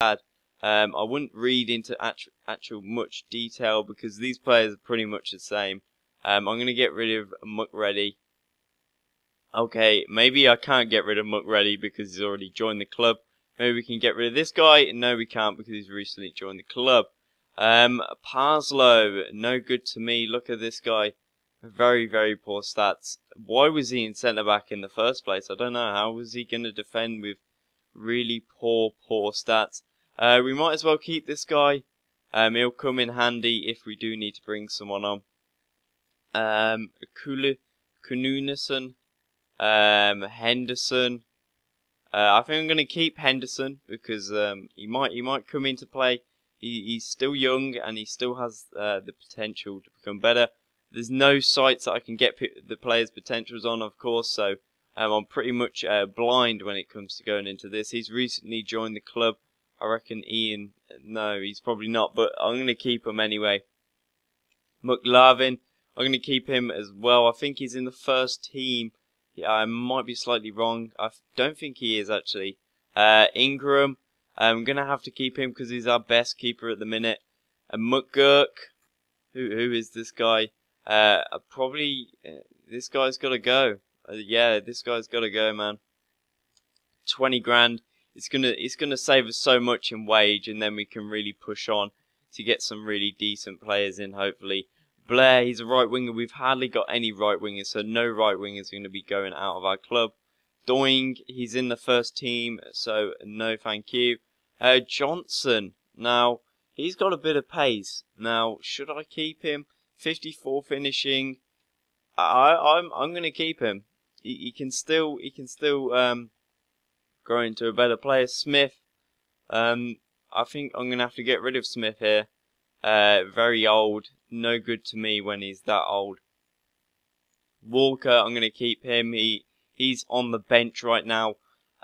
bad. I wouldn't read into actual much detail because these players are pretty much the same. I'm going to get rid of McReady. Okay, maybe I can't get rid of McReady because he's already joined the club. Maybe we can get rid of this guy. No, we can't because he's recently joined the club. Parslow, no good to me. Look at this guy. Very, very poor stats. Why was he in centre-back in the first place? I don't know. How was he going to defend with really poor stats? We might as well keep this guy. He'll come in handy if we do need to bring someone on. Kununesson, Henderson. I think I'm going to keep Henderson because he might come into play. He's still young and he still has the potential to become better. There's no sites that I can get the players' potentials on, of course, so I'm pretty much blind when it comes to going into this. He's recently joined the club. I reckon Ian, no, he's probably not, but I'm going to keep him anyway. McLavin, I'm going to keep him as well. I think he's in the first team. Yeah, I might be slightly wrong. I don't think he is, actually. Ingram, I'm going to have to keep him because he's our best keeper at the minute. McGurk, who is this guy? This guy's got to go. Yeah, this guy's got to go, man. 20 grand. It's gonna save us so much in wage, and then we can really push on to get some really decent players in, hopefully. Blair, he's a right winger. We've hardly got any right wingers, so no right wingers are going to be going out of our club. Doing, he's in the first team, so no thank you. Johnson, now he's got a bit of pace. Now, should I keep him? 54 finishing. I'm going to keep him. He can still grow into a better player. Smith, I think I'm going to have to get rid of Smith here. Very old. No good to me when he's that old. Walker, I'm going to keep him. He's on the bench right now.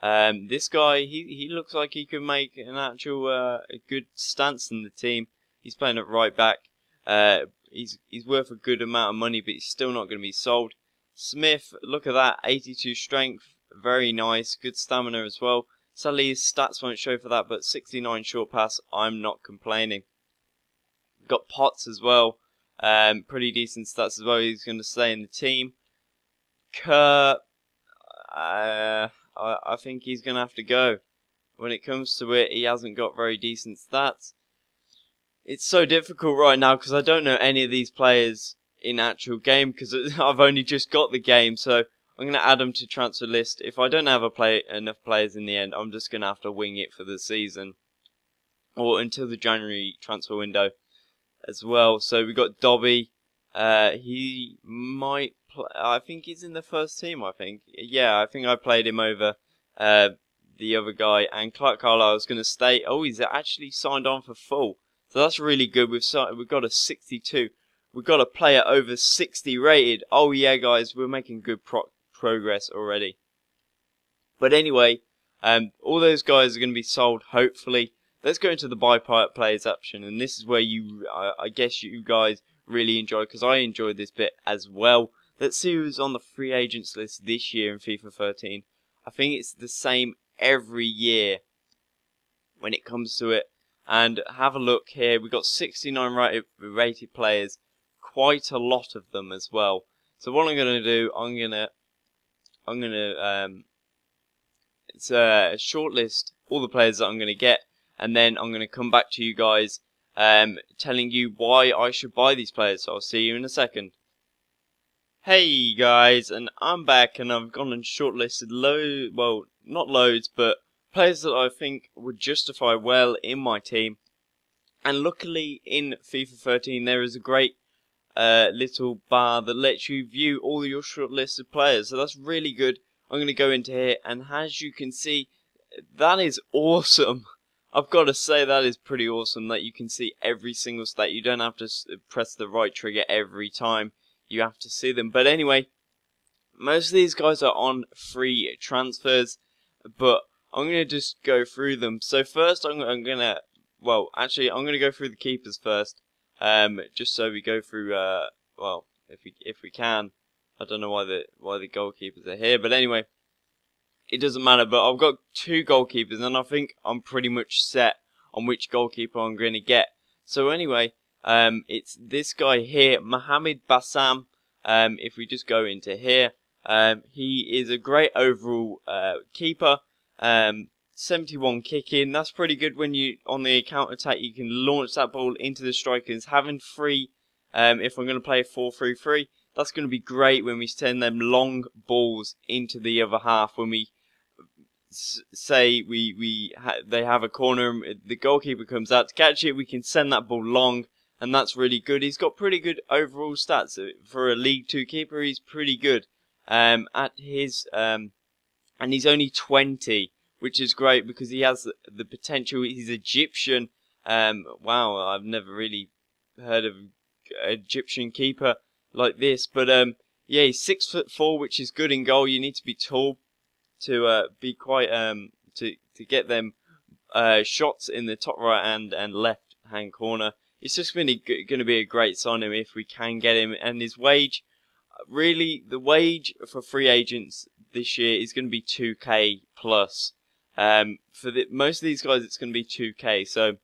This guy, he looks like he could make an actual a good stance in the team. He's playing at right back. He's worth a good amount of money, but he's still not going to be sold. Smith, look at that, 82 strength. Very nice, good stamina as well. Sadly, his stats won't show for that, but 69 short pass, I'm not complaining. Got Potts as well, pretty decent stats as well. He's going to stay in the team. Kerr, I think he's going to have to go. When it comes to it, he hasn't got very decent stats. It's so difficult right now because I don't know any of these players in actual game because I've only just got the game, so I'm going to add them to transfer list. If I don't have enough players in the end, I'm just going to have to wing it for the season. Or until the January transfer window as well. So we've got Dobby. He might play. I think he's in the first team, I think. Yeah, I think I played him over the other guy. And Clark Carlisle's going to stay. Oh, he's actually signed on for full. So that's really good. We've got a 62. We've got a player over 60 rated. Oh yeah, guys, we're making good progress already. But anyway, all those guys are going to be sold, hopefully. Let's go into the buy players option, and this is where I guess you guys really enjoy, because I enjoyed this bit as well. Let's see who's on the free agents list this year in FIFA 13. I think it's the same every year when it comes to it. And have a look here. We've got 69 rated players, quite a lot of them as well. So what I'm going to do, I'm going to shortlist all the players that I'm going to get, and then I'm going to come back to you guys telling you why I should buy these players. So I'll see you in a second. Hey guys, and I'm back, and I've gone and shortlisted well, not loads, but players that I think would justify well in my team. And luckily in FIFA 13 there is a great little bar that lets you view all your shortlisted players. So that's really good. I'm going to go into here, and as you can see, that is awesome. I've got to say, that is pretty awesome that you can see every single stat. You don't have to press the right trigger every time. You have to see them. But anyway, most of these guys are on free transfers, but I'm going to just go through them. So first I'm going to, well, actually I'm going to go through the keepers first, just so we go through, well, if we can. I don't know why the goalkeepers are here, but anyway, it doesn't matter. But I've got 2 goalkeepers, and I think I'm pretty much set on which goalkeeper I'm going to get. So anyway, it's this guy here, Mohamed Bassam. If we just go into here, he is a great overall keeper. 71 kicking, that's pretty good when you on the counter attack. You can launch that ball into the strikers. Having free, if I'm going to play a 4-3-3, that's going to be great when we send them long balls into the other half. When we say they have a corner, the goalkeeper comes out to catch it, we can send that ball long, and that's really good. He's got pretty good overall stats for a League 2 keeper. He's pretty good at his and he's only 20. Which is great because he has the potential. He's Egyptian. Wow, I've never really heard of an Egyptian keeper like this. But yeah, he's 6'4", which is good in goal. You need to be tall to be quite to get them shots in the top right hand and left hand corner. It's just going to be a great signing if we can get him. And his wage, really, the wage for free agents this year is going to be 2K plus. For most of these guys, it's going to be 2K. So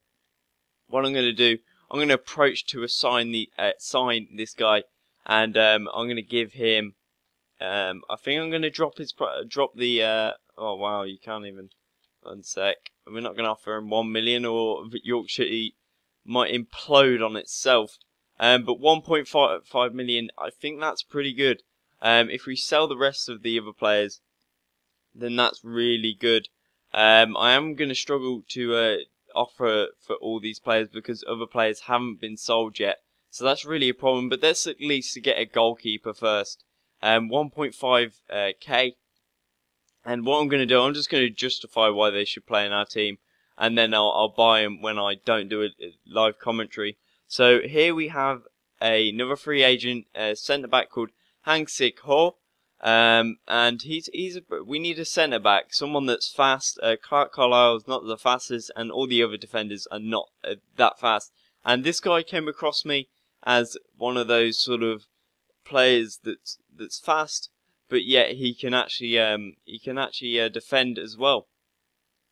what I'm going to do, I'm going to approach to sign this guy, and I'm going to give him. I think I'm going to drop the. Oh wow, you can't even. 1 sec. We're not going to offer him 1 million, or Yorkshire might implode on itself. But 1.5 million, I think that's pretty good. If we sell the rest of the other players, then that's really good. I am going to struggle to offer for all these players because other players haven't been sold yet. So that's really a problem. But let's at least get a goalkeeper first. 1.5k. And what I'm going to do, I'm just going to justify why they should play in our team. And then I'll buy them when I don't do a live commentary. So here we have another free agent, centre-back called Hang Sik Ho. And we need a centre back, someone that's fast. Clark Carlisle's not the fastest, and all the other defenders are not that fast. And this guy came across me as one of those sort of players that's fast, but yet he can actually defend as well.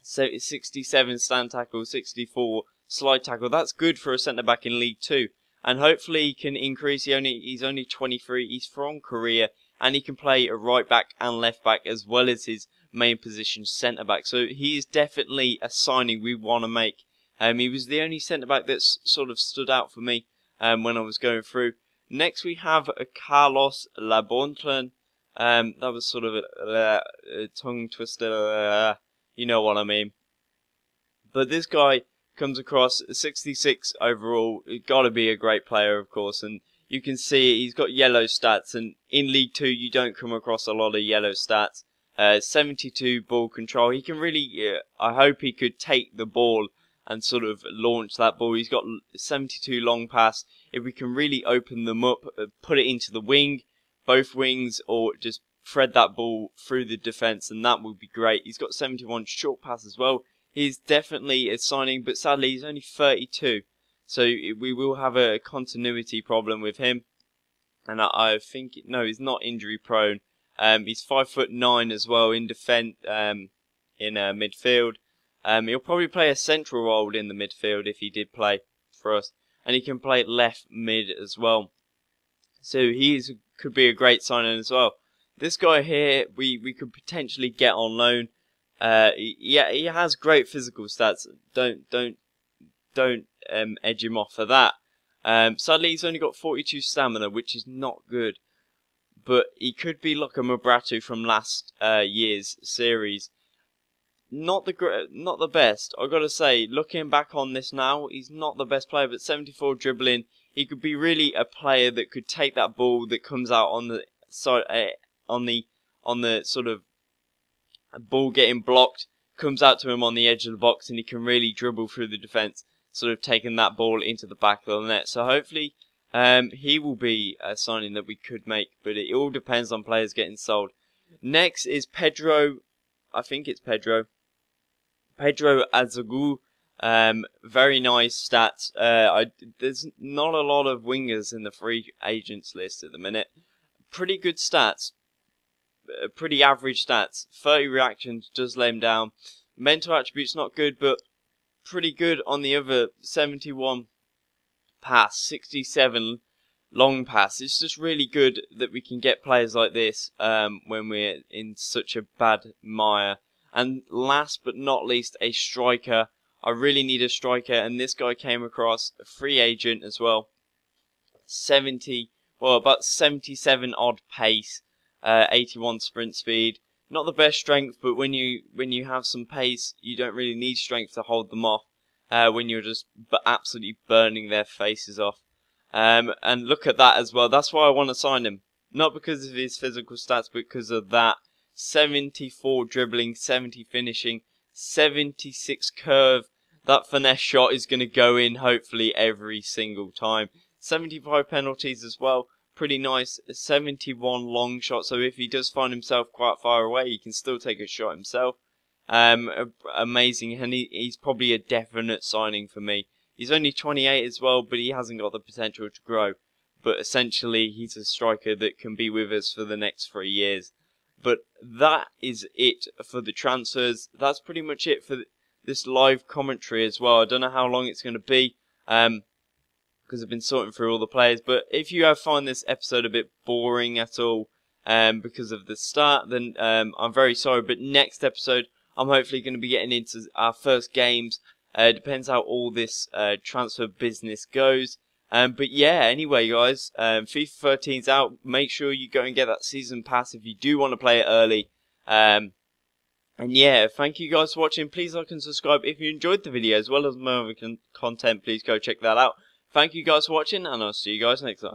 So 67 stand tackle, 64 slide tackle. That's good for a centre back in League 2, and hopefully he can increase. He's only 23. He's from Korea. And he can play a right back and left back as well as his main position, centre back. So he is definitely a signing we want to make. He was the only centre back that sort of stood out for me when I was going through. Next we have Carlos Labontren. That was sort of a tongue twister. You know what I mean. But this guy comes across 66 overall. Got to be a great player, of course, and you can see he's got yellow stats, and in League 2 you don't come across a lot of yellow stats. 72 ball control. He can really, I hope he could take the ball and sort of launch that ball. He's got 72 long pass. If we can really open them up, put it into the wing, both wings, or just thread that ball through the defence, and that would be great. He's got 71 short pass as well. He's definitely a signing, but sadly he's only 32. So we will have a continuity problem with him, and I think he's not injury prone. He's 5'9" as well in defence, in midfield. He'll probably play a central role in the midfield if he did play for us, and he can play left mid as well. So could be a great signing as well. This guy here we could potentially get on loan. He has great physical stats. Don't edge him off for that. Sadly, he's only got 42 stamina, which is not good. But he could be like a Mabratu from last year's series. Not the best. I've got to say, looking back on this now, he's not the best player. But 74 dribbling, he could be really a player that could take that ball that comes out on the side, on the sort of ball getting blocked, comes out to him on the edge of the box, and he can really dribble through the defence, sort of taking that ball into the back of the net. So hopefully he will be a signing that we could make, but it all depends on players getting sold. Next is Pedro. I think it's Pedro Azagu. Very nice stats. There's not a lot of wingers in the free agents list at the minute. Pretty good stats. Pretty average stats. 30 reactions does lay him down. Mental attributes not good, but pretty good on the other. 71 pass, 67 long pass. It's just really good that we can get players like this when we're in such a bad mire. And last but not least, a striker. I really need a striker, and this guy came across a free agent as well. About 77 odd pace, 81 sprint speed. Not the best strength, but when you have some pace, you don't really need strength to hold them off. When you're just absolutely burning their faces off. And look at that as well. That's why I want to sign him. Not because of his physical stats, but because of that. 74 dribbling, 70 finishing, 76 curve. That finesse shot is going to go in hopefully every single time. 75 penalties as well. Pretty nice. 71 long shot. So if he does find himself quite far away, he can still take a shot himself. Amazing. And he's probably a definite signing for me. He's only 28 as well, but he hasn't got the potential to grow. But essentially, he's a striker that can be with us for the next 3 years. But that is it for the transfers. That's pretty much it for this live commentary as well. I don't know how long it's going to be, because I've been sorting through all the players. But if you have found this episode a bit boring at all, because of the start, then I'm very sorry. But next episode, I'm hopefully going to be getting into our first games. Depends how all this transfer business goes. But yeah, anyway, guys, FIFA 13's out. Make sure you go and get that season pass if you do want to play it early. And yeah, thank you guys for watching. Please like and subscribe if you enjoyed the video, as well as more content. Please go check that out. Thank you guys for watching, and I'll see you guys next time.